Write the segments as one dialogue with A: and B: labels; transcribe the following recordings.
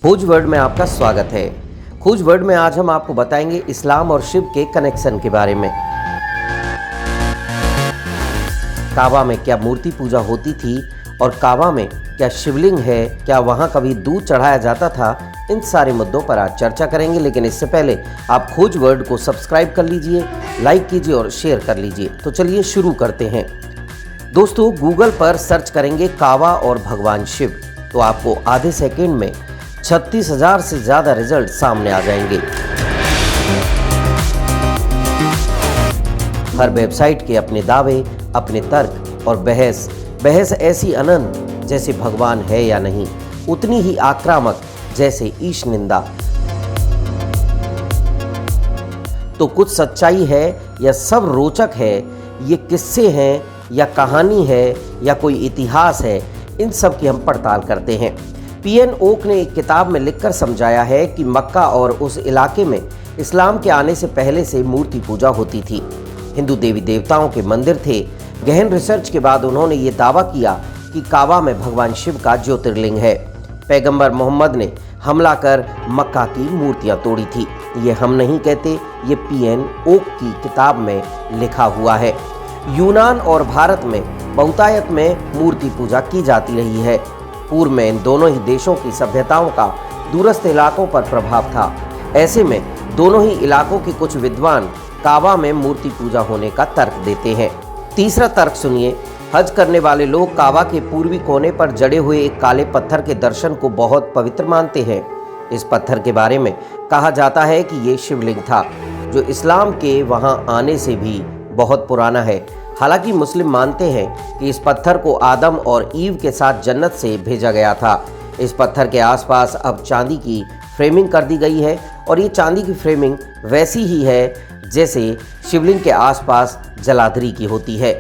A: खोज वर्ड में आपका स्वागत है। खोज वर्ड में आज हम आपको बताएंगे इस्लाम और शिव के कनेक्शन के बारे में। काबा में क्या मूर्ति पूजा होती थी और काबा में क्या शिवलिंग है, क्या वहाँ कभी दूध चढ़ाया जाता था, इन सारे मुद्दों पर आज चर्चा करेंगे। लेकिन इससे पहले आप खोज वर्ड को सब्सक्राइब कर लीजिए, लाइक कीजिए और शेयर कर लीजिए। तो चलिए शुरू करते हैं। दोस्तों, गूगल पर सर्च करेंगे काबा और भगवान शिव तो आपको आधे सेकेंड में 36,000 से ज़्यादा रिजल्ट सामने आ जाएंगे। हर वेबसाइट के अपने दावे, अपने तर्क और बहस ऐसी अनंत जैसे भगवान है या नहीं, उतनी ही आक्रामक जैसे ईश निंदा। तो कुछ सच्चाई है या सब रोचक है, ये किस्से हैं या कहानी है या कोई इतिहास है, इन सब की हम पड़ताल करते हैं। पीएन ओक ने एक किताब में लिखकर समझाया है कि मक्का और उस इलाके में इस्लाम के आने से पहले से मूर्ति पूजा होती थी। हिंदू देवी देवताओं के मंदिर थे। गहन रिसर्च के बाद उन्होंने ये दावा किया कि काबा में भगवान शिव का ज्योतिर्लिंग है। पैगंबर मोहम्मद ने हमला कर मक्का की मूर्तियां तोड़ी थी। ये हम नहीं कहते, ये पीएन ओक की किताब में लिखा हुआ है। यूनान और भारत में बहुतायत में मूर्ति पूजा की जाती रही है। पूर्व में इन दोनों ही देशों की सभ्यताओं का दूरस्थ इलाकों पर प्रभाव था। ऐसे में दोनों ही इलाकों के कुछ विद्वान काबा में मूर्ति पूजा होने का तर्क देते हैं। तीसरा तर्क सुनिए। हज करने वाले लोग काबा के पूर्वी कोने पर जड़े हुए एक काले पत्थर के दर्शन को बहुत पवित्र मानते हैं। इस पत्थर के बारे में कहा जाता है कि ये शिवलिंग था, जो इस्लाम के वहां आने से भी बहुत पुराना है। हालांकि मुस्लिम मानते हैं कि इस पत्थर को आदम और ईव के साथ जन्नत से भेजा गया था। इस पत्थर के आसपास अब चांदी की फ्रेमिंग कर दी गई है और ये चांदी की फ्रेमिंग वैसी ही है जैसे शिवलिंग के आसपास जलाधरी की होती है।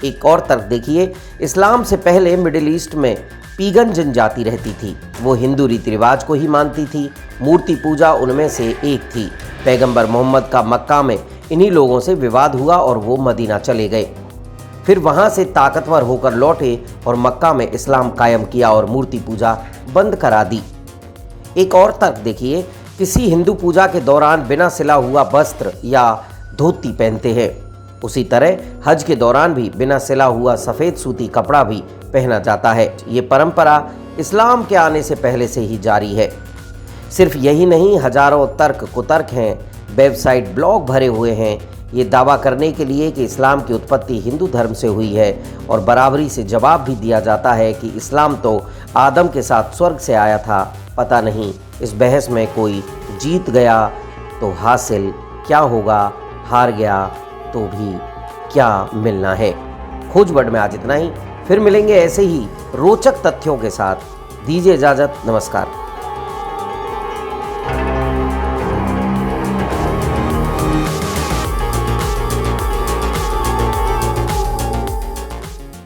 A: एक और तर्क देखिए। इस्लाम से पहले मिडिल ईस्ट में पीगन जनजाति रहती थी। वो हिंदू रीति रिवाज को ही मानती थी। मूर्ति पूजा उनमें से एक थी। पैगंबर मोहम्मद का मक्का में इन्हीं लोगों से विवाद हुआ और वो मदीना चले गए। फिर वहां से ताकतवर होकर लौटे और मक्का में इस्लाम कायम किया और मूर्ति पूजा बंद करा दी। एक और तर्क देखिए। किसी हिंदू पूजा के दौरान बिना सिला हुआ वस्त्र या धोती पहनते हैं। उसी तरह हज के दौरान भी बिना सिला हुआ सफ़ेद सूती कपड़ा भी पहना जाता है। ये परंपरा इस्लाम के आने से पहले से ही जारी है। सिर्फ यही नहीं, हजारों तर्क कुतर्क हैं, वेबसाइट ब्लॉग भरे हुए हैं ये दावा करने के लिए कि इस्लाम की उत्पत्ति हिंदू धर्म से हुई है। और बराबरी से जवाब भी दिया जाता है कि इस्लाम तो आदम के साथ स्वर्ग से आया था। पता नहीं इस बहस में कोई जीत गया तो हासिल क्या होगा, हार गया तो भी क्या मिलना है। खोज वर्ड में आज इतना ही। फिर मिलेंगे ऐसे ही रोचक तथ्यों के साथ। दीजिए इजाज़त। नमस्कार।